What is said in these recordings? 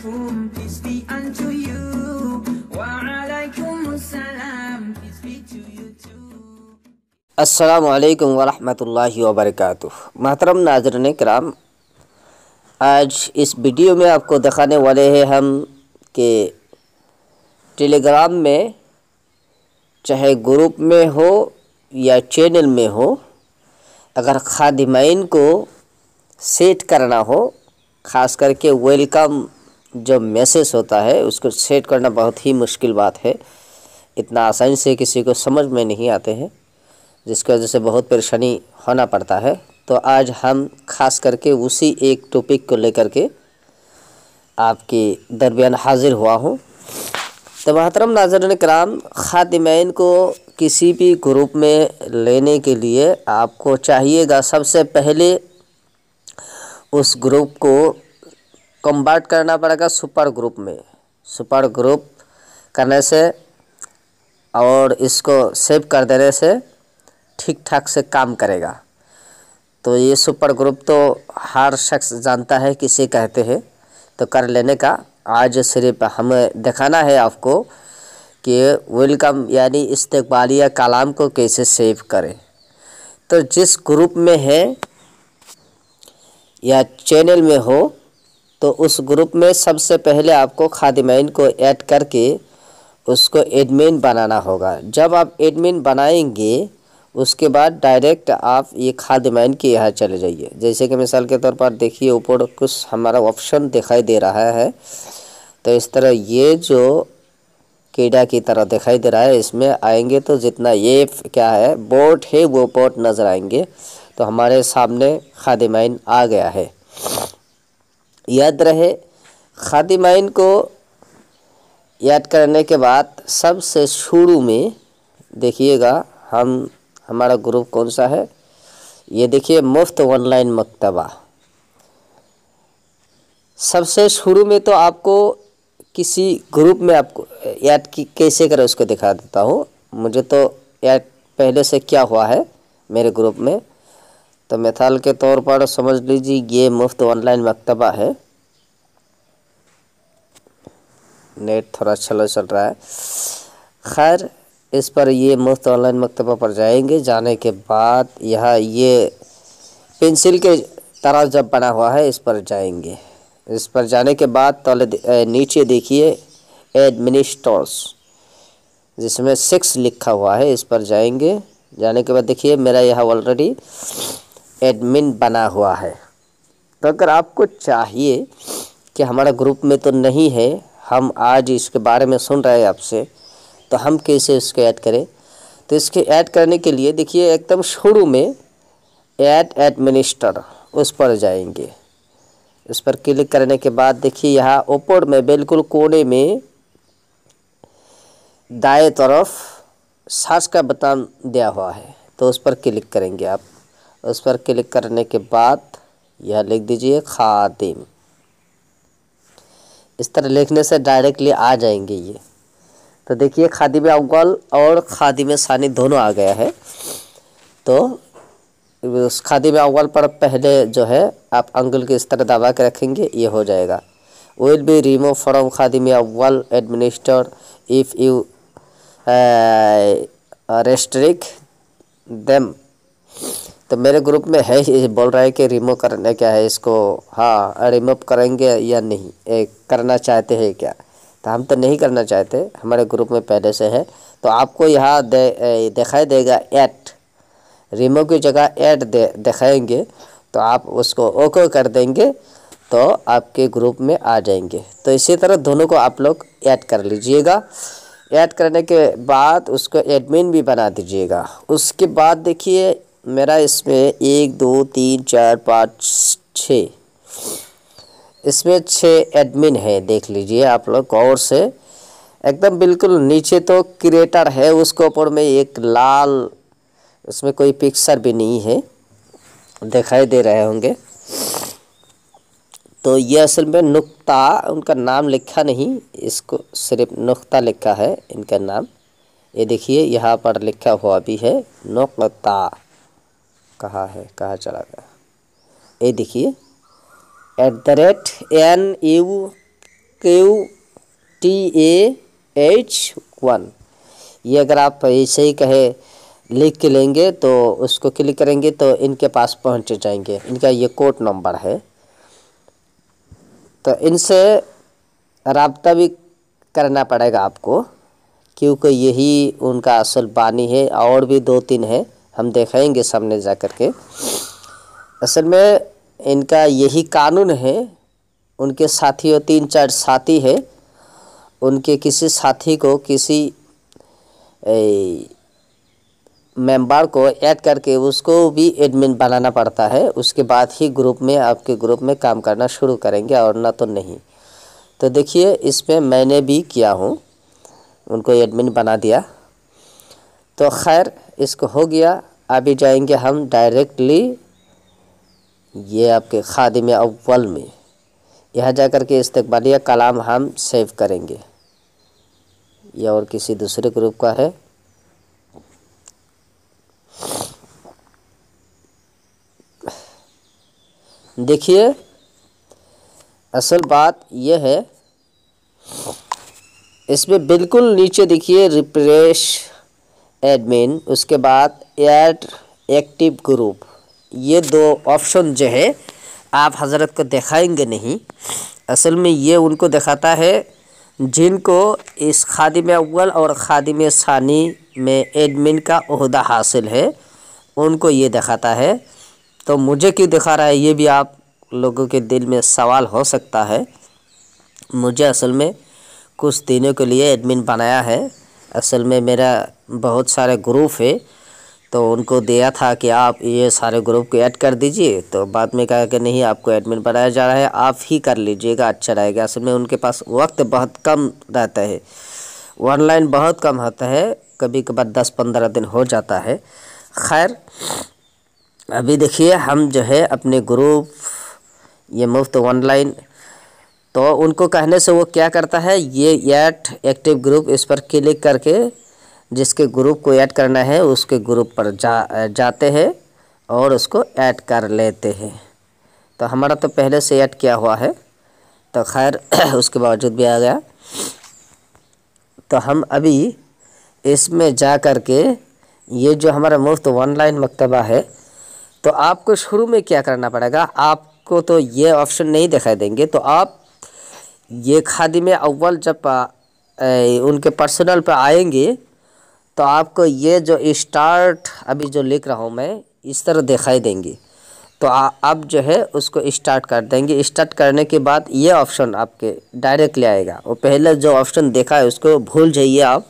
peace be unto you. Wa alaikumussalam, peace be to you too. अस्सलामु अलैकुम वरहमतुल्लाहि वबरकातुह। महतरम नाज़रीन किराम, आज इस वीडियो में आपको दिखाने वाले हैं हम कि टेलीग्राम में चाहे ग्रुप में हो या चैनल में हो, अगर खादिमाइन को सेट करना हो, ख़ास करके वेलकम जो मैसेज होता है उसको सेट करना बहुत ही मुश्किल बात है। इतना आसानी से किसी को समझ में नहीं आते हैं, जिसकी वजह से बहुत परेशानी होना पड़ता है। तो आज हम खास करके उसी एक टॉपिक को लेकर के आपके दरमियान हाजिर हुआ हूँ। तो महतरम नाज़रीन किराम, खादिमैन को किसी भी ग्रुप में लेने के लिए आपको चाहिएगा सबसे पहले उस ग्रुप को कन्वर्ट करना पड़ेगा सुपर ग्रुप में। सुपर ग्रुप करने से और इसको सेव कर देने से ठीक ठाक से काम करेगा। तो ये सुपर ग्रुप तो हर शख्स जानता है किसे कहते हैं, तो कर लेने का आज सिर्फ हमें दिखाना है आपको कि वेलकम यानी इस्तकबालिया कलाम को कैसे सेव करें। तो जिस ग्रुप में है या चैनल में हो, तो उस ग्रुप में सबसे पहले आपको खादिमैन को ऐड करके उसको एडमिन बनाना होगा। जब आप एडमिन बनाएंगे उसके बाद डायरेक्ट आप ये खादिमैन के यहाँ चले जाइए। जैसे कि मिसाल के तौर पर देखिए, ऊपर कुछ हमारा ऑप्शन दिखाई दे रहा है, तो इस तरह ये जो कीड़ा की तरह दिखाई दे रहा है, इसमें आएंगे तो जितना ये क्या है बोट है वो बोट नज़र आएंगे। तो हमारे सामने खादिमैन आ गया है। याद रहे, खादिमैन को याद करने के बाद सबसे शुरू में देखिएगा हमारा ग्रुप कौन सा है, ये देखिए मुफ्त ऑनलाइन मकतबा। सबसे शुरू में तो आपको किसी ग्रुप में आपको ऐड कैसे करें उसको दिखा देता हूँ। मुझे तो ऐड पहले से क्या हुआ है मेरे ग्रुप में, तो मिसाल के तौर पर समझ लीजिए ये मुफ्त ऑनलाइन मकतबा है। नेट थोड़ा स्लो चल रहा है। खैर, इस पर ये मुफ्त ऑनलाइन मकतबा पर जाएंगे। जाने के बाद यहाँ ये पेंसिल के तरह जब बना हुआ है, इस पर जाएंगे। इस पर जाने के बाद तले नीचे देखिए एडमिनिस्ट्रेटर्स, जिसमें 6 लिखा हुआ है, इस पर जाएंगे। जाने के बाद देखिए मेरा यहाँ ऑलरेडी एडमिन बना हुआ है। तो अगर आपको चाहिए कि हमारा ग्रुप में तो नहीं है, हम आज इसके बारे में सुन रहे हैं आपसे, तो हम कैसे इसको ऐड करें। तो इसके ऐड करने के लिए देखिए एकदम शुरू में ऐड एडमिनिस्टर, उस पर जाएंगे। इस पर क्लिक करने के बाद देखिए यहाँ ऊपर में बिल्कुल कोने में दाएं तरफ सर्च का बटन दिया हुआ है, तो उस पर क्लिक करेंगे आप। उस पर क्लिक करने के बाद यह लिख दीजिए खादिम। इस तरह लिखने से डायरेक्टली आ जाएंगे ये। तो देखिए खादिम अव्वल और खादिम सानी दोनों आ गया है। तो उस खादिम अव्वल पर पहले जो है आप अंगुल के इस तरह दबा के रखेंगे, ये हो जाएगा। विल बी रिमूव फ्रॉम खादिम अव्वल administer if you restrict them. तो मेरे ग्रुप में है, ये बोल रहा है कि रिमूव करने क्या है इसको, हाँ रिमूव करेंगे या नहीं, करना चाहते हैं क्या। तो हम तो नहीं करना चाहते, हमारे ग्रुप में पहले से है। तो आपको यहाँ दिखाई देगा ऐड, रिमूव की जगह ऐड दिखाएंगे, तो आप उसको ओके कर देंगे तो आपके ग्रुप में आ जाएंगे। तो इसी तरह दोनों को आप लोग ऐड कर लीजिएगा। ऐड करने के बाद उसको एडमिन भी बना दीजिएगा। उसके बाद देखिए मेरा इसमें 1 2 3 4 5 6, इसमें 6 एडमिन है। देख लीजिए आप लोग गौर से, एकदम बिल्कुल नीचे तो क्रिएटर है, उसके ऊपर में एक लाल, उसमें कोई पिक्चर भी नहीं है, दिखाई दे रहे होंगे। तो ये असल में नुक्ता, उनका नाम लिखा नहीं, इसको सिर्फ नुक्ता लिखा है इनका नाम। ये देखिए यहाँ पर लिखा हुआ भी है नुक्ता। कहाँ है, कहाँ चला गया, ये देखिए @NU QTAH1। ये अगर आप ऐसे ही कहे लिख के लेंगे तो उसको क्लिक करेंगे तो इनके पास पहुंच जाएंगे। इनका ये कोड नंबर है। तो इनसे राब्ता भी करना पड़ेगा आपको, क्योंकि यही उनका असल बानी है। और भी 2-3 है, हम दिखाएंगे सामने जा कर के। असल में इनका यही कानून है। उनके साथी और 3-4 साथी है, उनके किसी साथी को किसी मेंबर को ऐड करके उसको भी एडमिन बनाना पड़ता है। उसके बाद ही ग्रुप में आपके ग्रुप में काम करना शुरू करेंगे, और ना तो नहीं। तो देखिए इसमें मैंने भी किया हूँ, उनको एडमिन बना दिया। तो खैर इसको हो गया। अभी जाएंगे हम डायरेक्टली ये आपके खादिम अव्वल में। यहाँ जा कर के इस्तकबालिया कलाम हम सेव करेंगे। यह और किसी दूसरे ग्रुप का है। देखिए असल बात यह है, इसमें बिल्कुल नीचे देखिए रिफ्रेश एडमिन, उसके बाद ऐड एक्टिव ग्रुप। ये 2 ऑप्शन जो है आप हजरत को दिखाएंगे नहीं। असल में ये उनको दिखाता है जिनको इस खादिम अव्वल और खादिम सानी में एडमिन का ओहदा हासिल है, उनको ये दिखाता है। तो मुझे क्यों दिखा रहा है, ये भी आप लोगों के दिल में सवाल हो सकता है। मुझे असल में कुछ दिनों के लिए एडमिन बनाया है। असल में मेरा बहुत सारे ग्रुप है, तो उनको दिया था कि आप ये सारे ग्रुप को ऐड कर दीजिए। तो बाद में कहा कि नहीं, आपको एडमिन बनाया जा रहा है, आप ही कर लीजिएगा, अच्छा रहेगा। असल में उनके पास वक्त बहुत कम रहता है, ऑनलाइन बहुत कम होता है, कभी कभार 10-15 दिन हो जाता है। खैर अभी देखिए हम जो है अपने ग्रुप ये मुफ्त ऑनलाइन, तो उनको कहने से वो क्या करता है, ये ऐड एक्टिव ग्रुप, इस पर क्लिक करके जिसके ग्रुप को ऐड करना है उसके ग्रुप पर जाते हैं और उसको ऐड कर लेते हैं। तो हमारा तो पहले से ऐड किया हुआ है, तो खैर उसके बावजूद भी आ गया। तो हम अभी इसमें जा कर के ये जो हमारा मुफ्त ऑनलाइन मकतबा है, तो आपको शुरू में क्या करना पड़ेगा, आपको तो ये ऑप्शन नहीं दिखाई देंगे। तो आप ये खादिम अव्वल जब उनके पर्सनल पे आएंगे तो आपको ये जो स्टार्ट अभी जो लिख रहा हूँ मैं, इस तरह दिखाई देंगे। तो आप जो है उसको स्टार्ट कर देंगे। स्टार्ट करने के बाद ये ऑप्शन आपके डायरेक्टली आएगा। वो पहले जो ऑप्शन देखा है उसको भूल जाइए आप,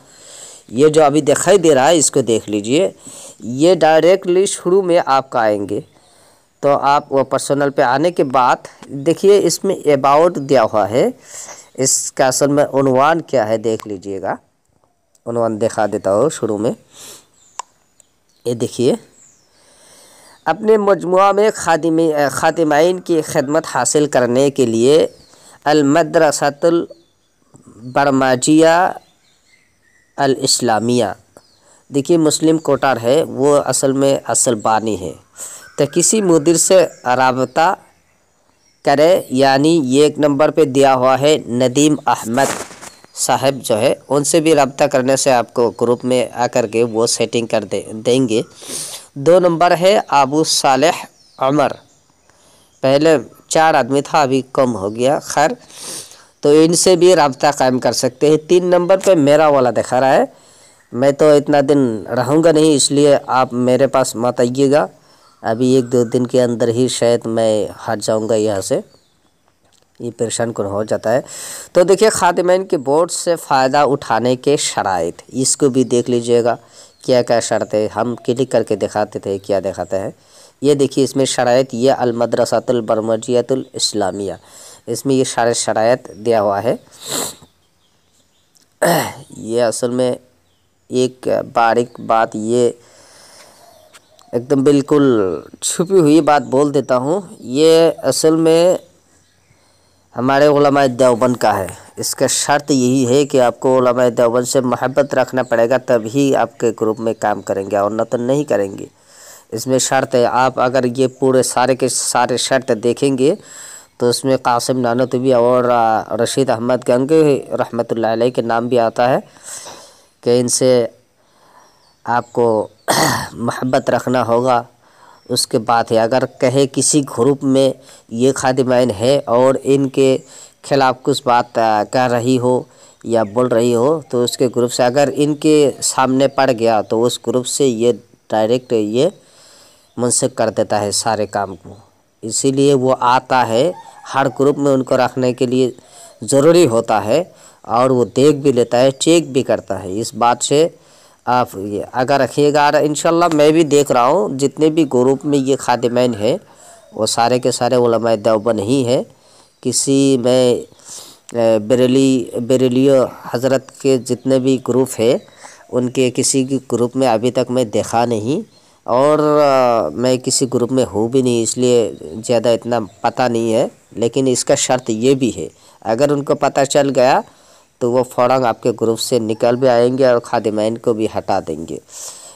ये जो अभी दिखाई दे रहा है इसको देख लीजिए। ये डायरेक्टली शुरू में आपका आएंगे। तो आप वो पर्सनल पे आने के बाद देखिए इसमें अबाउट दिया हुआ है, इसका असल में उन्वान क्या है देख लीजिएगा। उन्वान दिखा देता हूँ शुरू में। ये देखिए, अपने मजमुआ में खादिमाइन की खिदमत हासिल करने के लिए अल-मदरसतुल बरमाजिया अल इस्लामिया, देखिए मुस्लिम कोटार है, वो असल में असल बानी है। तो किसी मुदीर से राबता करे, यानी ये 1 नंबर पे दिया हुआ है नदीम अहमद साहब जो है, उनसे भी रब्ता करने से आपको ग्रुप में आकर के वो सेटिंग कर देंगे। 2 नंबर है अबू सालेह उमर, पहले 4 आदमी था, अभी कम हो गया। खैर तो इनसे भी रब्ता कायम कर सकते हैं। 3 नंबर पे मेरा वाला दिखा रहा है। मैं तो इतना दिन रहूँगा नहीं, इसलिए आप मेरे पास मत आइएगा। अभी 1-2 दिन के अंदर ही शायद मैं हट जाऊँगा यहाँ से, ये परेशान कौन हो जाता है। तो देखिए खादिमैन के बोर्ड से फ़ायदा उठाने के शराइत, इसको भी देख लीजिएगा क्या क्या शर्त है। हम क्लिक करके दिखाते थे क्या दिखाता है। ये देखिए इसमें शराइत, ये अल-मदरसतुल बरमजियतुल इस्लामिया, इसमें ये सारे शराइत दिया हुआ है। ये असल में एक बारीक बात, ये एकदम बिल्कुल छुपी हुई बात बोल देता हूँ। ये असल में हमारे उलमाए देवबंद का है। इसका शर्त यही है कि आपको उलमाए देवबंद से मोहब्बत रखना पड़ेगा, तभी आपके ग्रुप में काम करेंगे, और न तो नहीं करेंगे। इसमें शर्त है, आप अगर ये पूरे सारे के सारे शर्त देखेंगे तो उसमें कासिम नानोतवी और रशीद अहमद गंगोही रहमतुल्लाह अलैह के नाम भी आता है कि इनसे आपको मोहब्बत रखना होगा। उसके बाद है अगर कहे किसी ग्रुप में ये खादिमाइन है और इनके खिलाफ़ कुछ बात कर रही हो या बोल रही हो तो उसके ग्रुप से अगर इनके सामने पड़ गया तो उस ग्रुप से ये डायरेक्ट ये मुंसक कर देता है सारे काम को। इसीलिए वो आता है, हर ग्रुप में उनको रखने के लिए ज़रूरी होता है और वो देख भी लेता है, चेक भी करता है। इस बात से आप ये अगर रखिएगा, इंशाल्लाह मैं भी देख रहा हूँ जितने भी ग्रुप में ये खादिमैन है वो सारे के सारे उलमाए देवबंद ही है। किसी में बरेलियो हज़रत के जितने भी ग्रुप है उनके किसी की ग्रुप में अभी तक मैं देखा नहीं और मैं किसी ग्रुप में हूँ भी नहीं, इसलिए ज़्यादा इतना पता नहीं है। लेकिन इसका शर्त ये भी है, अगर उनको पता चल गया तो वो फ़ौरन आपके ग्रुप से निकल भी आएंगे और खादिमैन को भी हटा देंगे।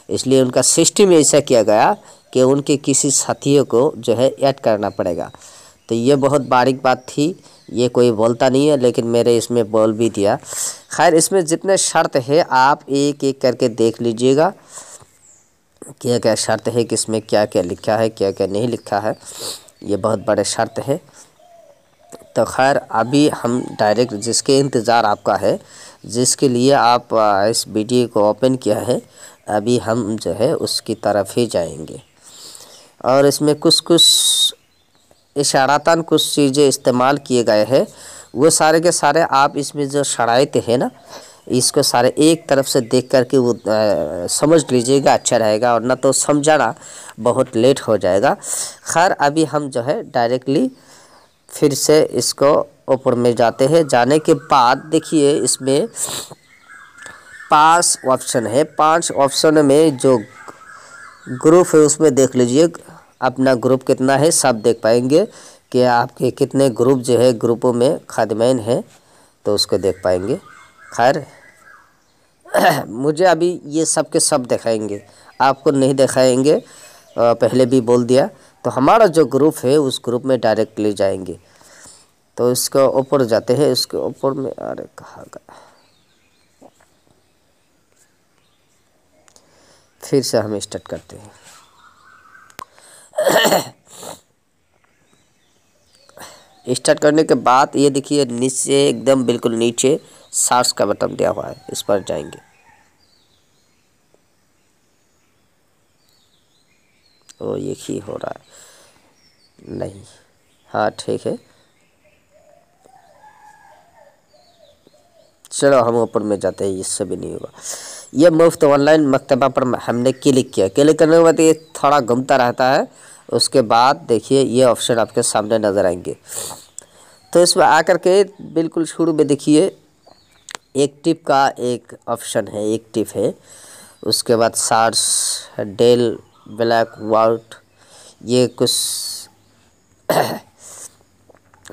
इसलिए उनका सिस्टम ऐसा किया गया कि उनके किसी साथियों को जो है ऐड करना पड़ेगा। तो ये बहुत बारीक बात थी, ये कोई बोलता नहीं है लेकिन मेरे इसमें बोल भी दिया। खैर इसमें जितने शर्त है आप एक एक करके देख लीजिएगा क्या क्या शर्त है, किसमें क्या क्या लिखा है क्या क्या नहीं लिखा है, ये बहुत बड़े शर्त है। तो खैर अभी हम डायरेक्ट जिसके इंतज़ार आपका है, जिसके लिए आप इस वीडियो को ओपन किया है, अभी हम जो है उसकी तरफ ही जाएंगे। और इसमें कुछ कुछ इशारातन कुछ चीज़ें इस्तेमाल किए गए हैं, वो सारे के सारे आप इसमें जो शराइत है ना, इसको सारे एक तरफ से देख कर के वो समझ लीजिएगा, अच्छा रहेगा, और ना तो समझाना बहुत लेट हो जाएगा। खैर अभी हम जो है डायरेक्टली फिर से इसको ऊपर में जाते हैं। जाने के बाद देखिए इसमें 5 ऑप्शन है, 5 ऑप्शन में जो ग्रुप है उसमें देख लीजिए अपना ग्रुप कितना है, सब देख पाएंगे कि आपके कितने ग्रुप जो है ग्रुपों में खादिमैन है तो उसको देख पाएंगे। खैर मुझे अभी ये सब के सब दिखाएंगे, आपको नहीं दिखाएंगे, पहले भी बोल दिया। तो हमारा जो ग्रुप है उस ग्रुप में डायरेक्ट ले जाएंगे। तो इसको ऊपर जाते हैं, इसके ऊपर में अरे कहाँ गया, फिर से हम स्टार्ट करते हैं। स्टार्ट करने के बाद ये देखिए नीचे एकदम बिल्कुल नीचे सर्च का बटन दिया हुआ है, इस पर जाएंगे। ओ ये ही हो रहा है नहीं, हाँ ठीक है, चलो हम ऊपर में जाते हैं, इससे भी नहीं होगा। ये मुफ्त ऑनलाइन मकतबा पर हमने क्लिक किया, क्लिक करने के बाद ये थोड़ा घूमता रहता है। उसके बाद देखिए ये ऑप्शन आपके सामने नज़र आएंगे। तो इसमें आकर के बिल्कुल शुरू में देखिए एक्टिव का एक ऑप्शन है, एक्टिव है। उसके बाद सार्स डेल ब्लैक वाउट, ये कुछ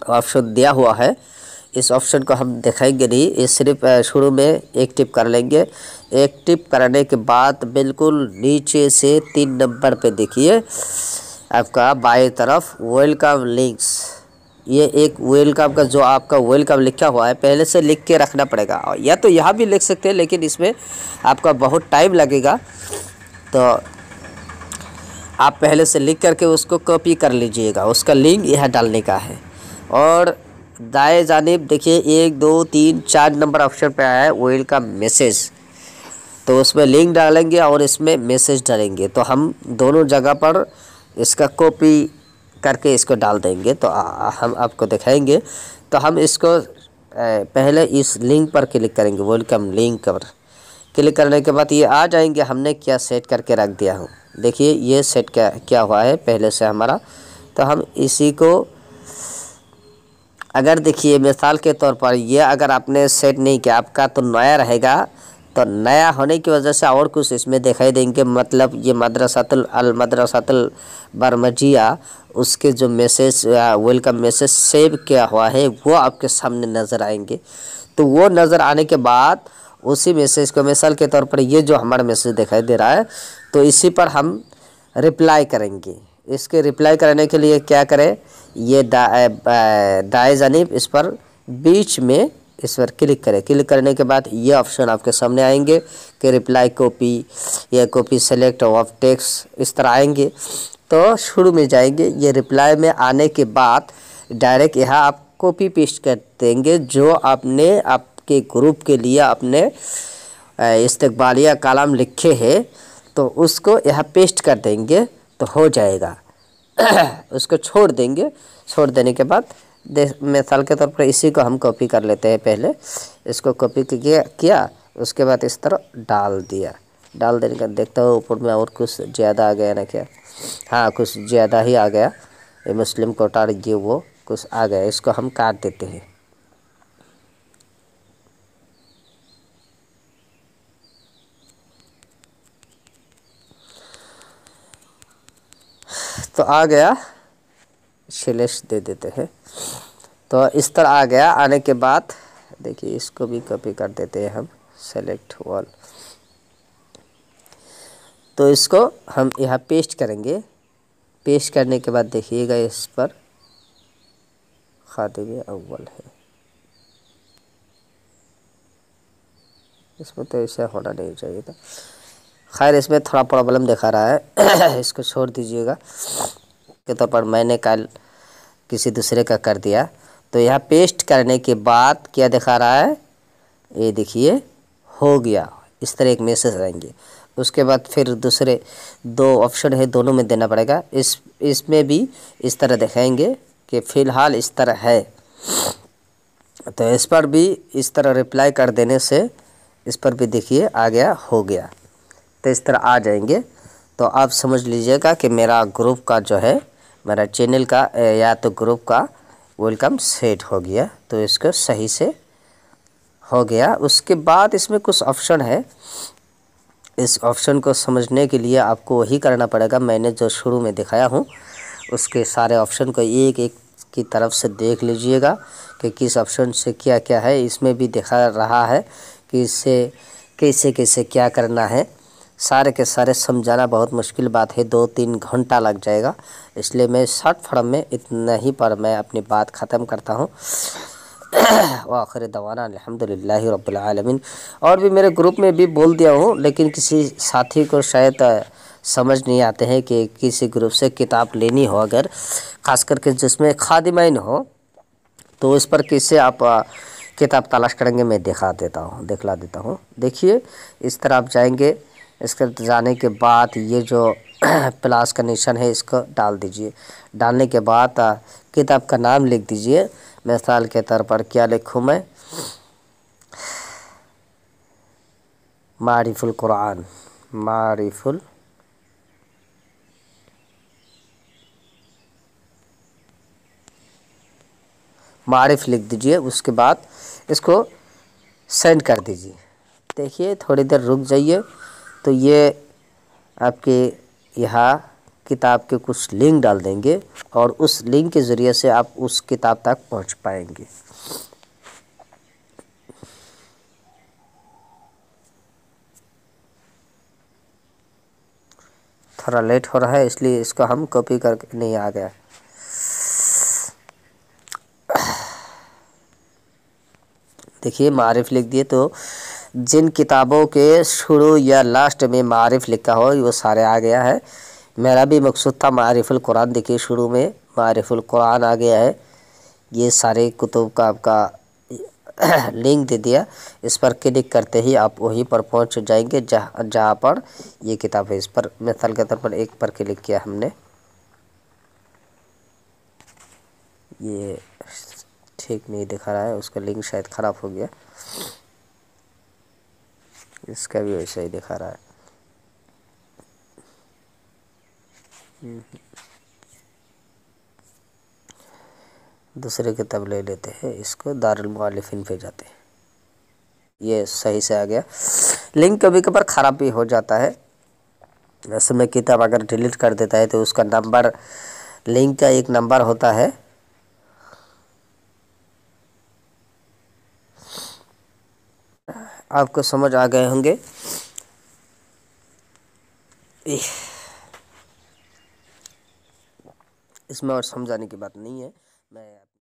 ऑप्शन दिया हुआ है। इस ऑप्शन को हम दिखाएंगे नहीं, ये सिर्फ शुरू में एक्टिव कर लेंगे। एक्टिव करने के बाद बिल्कुल नीचे से 3 नंबर पे देखिए आपका बाएं तरफ वेलकम लिंक्स, ये एक वेलकम का जो आपका वेलकम लिखा हुआ है पहले से लिख के रखना पड़ेगा, या तो यहाँ भी लिख सकते हैं लेकिन इसमें आपका बहुत टाइम लगेगा। तो आप पहले से लिख करके उसको कॉपी कर लीजिएगा, उसका लिंक यहाँ डालने का है। और दाएं जानिब देखिए 1 2 3 4 नंबर ऑप्शन पे आया है वेलकम मैसेज, तो उसमें लिंक डालेंगे और इसमें मैसेज डालेंगे। तो हम दोनों जगह पर इसका कॉपी करके इसको डाल देंगे। तो हम आपको दिखाएंगे। तो हम इसको पहले इस लिंक पर क्लिक करेंगे, वेलकम लिंक पर क्लिक करने के बाद ये आ जाएंगे। हमने क्या सेट करके रख दिया हूँ, देखिए ये सेट क्या हुआ है पहले से हमारा। तो हम इसी को अगर देखिए मिसाल के तौर पर ये अगर आपने सेट नहीं किया, आपका तो नया रहेगा, तो नया होने की वजह से और कुछ इसमें दिखाई देंगे। मतलब ये मदरसातुल बरमजिया, उसके जो मैसेज वेलकम मैसेज सेव किया हुआ है वो आपके सामने नज़र आएंगे। तो वो नज़र आने के बाद उसी मैसेज को, मिसाल के तौर पर ये जो हमारा मैसेज दिखाई दे रहा है, तो इसी पर हम रिप्लाई करेंगे। इसके रिप्लाई करने के लिए क्या करें, ये दाएं जानिब इस पर बीच में इस पर क्लिक करें। क्लिक करने के बाद ये ऑप्शन आपके सामने आएंगे कि रिप्लाई कॉपी या कॉपी सेलेक्ट ऑफ टेक्स्ट, इस तरह आएंगे। तो शुरू में जाएंगे, ये रिप्लाई में आने के बाद डायरेक्ट यहाँ आप कॉपी पेस्ट कर देंगे जो आपने आपके ग्रुप के लिए अपने इस्तकबालिया कलाम लिखे हैं, तो उसको यहाँ पेस्ट कर देंगे तो हो जाएगा। उसको छोड़ देंगे। छोड़ देने के बाद मिसाल के तौर पर इसी को हम कॉपी कर लेते हैं। पहले इसको कॉपी किया, उसके बाद इस तरह डाल दिया। डाल देने का देखता हूँ ऊपर में और कुछ ज़्यादा आ गया ना क्या, हाँ कुछ ज़्यादा ही आ गया। ये मुस्लिम कोटा ये वो कुछ आ गया, इसको हम काट देते हैं। तो आ गया, स्लैश दे देते हैं। तो इस तरह आ गया। आने के बाद देखिए इसको भी कॉपी कर देते हैं हम, सेलेक्ट ऑल। तो इसको हम यहाँ पेस्ट करेंगे। पेस्ट करने के बाद देखिएगा इस पर खातिब अव्वल है, इसमें तो ऐसा होना नहीं चाहिए था। खैर इसमें थोड़ा प्रॉब्लम दिखा रहा है। इसको छोड़ दीजिएगा। के तौर पर मैंने कल किसी दूसरे का कर दिया। तो यहाँ पेस्ट करने के बाद क्या दिखा रहा है, ये देखिए हो गया। इस तरह एक मैसेज आएंगे। उसके बाद फिर दूसरे दो ऑप्शन है, दोनों में देना पड़ेगा। इसमें भी इस तरह दिखाएंगे कि फ़िलहाल इस तरह है। तो इस पर भी इस तरह रिप्लाई कर देने से इस पर भी देखिए आ गया, हो गया। तो इस तरह आ जाएंगे। तो आप समझ लीजिएगा कि मेरा ग्रुप का जो है, मेरा चैनल का या तो ग्रुप का वेलकम सेट हो गया। तो इसको सही से हो गया। उसके बाद इसमें कुछ ऑप्शन है, इस ऑप्शन को समझने के लिए आपको वही करना पड़ेगा मैंने जो शुरू में दिखाया हूँ। उसके सारे ऑप्शन को एक एक की तरफ से देख लीजिएगा कि किस ऑप्शन से क्या क्या है। इसमें भी दिखा रहा है कि इससे कैसे कैसे क्या करना है। सारे के सारे समझाना बहुत मुश्किल बात है, 2-3 घंटा लग जाएगा। इसलिए मैं शॉर्ट फॉर्म में इतना ही पर मैं अपनी बात ख़त्म करता हूँ। व आखिर दवाना अल्हम्दुलिल्लाहि रब्बिल आलमीन। और भी मेरे ग्रुप में भी बोल दिया हूँ, लेकिन किसी साथी को शायद समझ नहीं आते हैं कि किसी ग्रुप से किताब लेनी हो, अगर ख़ास करके जिसमें खादिमाइन हो, तो उस पर कैसे आप किताब तलाश करेंगे मैं दिखला देता हूँ। देखिए इस तरह आप जाएंगे। इसके जाने के बाद ये जो प्लस का निशान है इसको डाल दीजिए। डालने के बाद किताब का नाम लिख दीजिए। मिसाल के तौर पर क्या लिखूँ मैं, मारिफुल कुरान, मारिफ लिख दीजिए। उसके बाद इसको सेंड कर दीजिए। देखिए थोड़ी देर रुक जाइए तो ये आपके यहाँ किताब के कुछ लिंक डाल देंगे और उस लिंक के ज़रिए से आप उस किताब तक पहुँच पाएंगे। थोड़ा लेट हो रहा है इसलिए इसको हम कॉपी करके नहीं आ गया। देखिए मारिफ लिख दिए तो जिन किताबों के शुरू या लास्ट में मारिफ लिखा हो वो सारे आ गया है। मेरा भी मकसूद था मारिफुल कुरान। देखिए शुरू में मारिफुल कुरान आ गया है। ये सारे कुतुब का आपका लिंक दे दिया। इस पर क्लिक करते ही आप वहीं पर पहुंच जाएंगे जहाँ पर ये किताब है। इस पर मिसाल के तौर पर एक पर क्लिक किया हमने, ये ठीक नहीं दिखा रहा है, उसका लिंक शायद ख़राब हो गया। इसका भी वैसा ही दिखा रहा है। दूसरे किताब ले लेते हैं, इसको दारुल मुअल्लिफीन पे जाते हैं। ये सही से आ गया। लिंक कभी कभार ख़राब भी हो जाता है। वैसे में किताब अगर डिलीट कर देता है तो उसका नंबर, लिंक का एक नंबर होता है। आपको समझ आ गए होंगे। इसमें और समझाने की बात नहीं है। मैं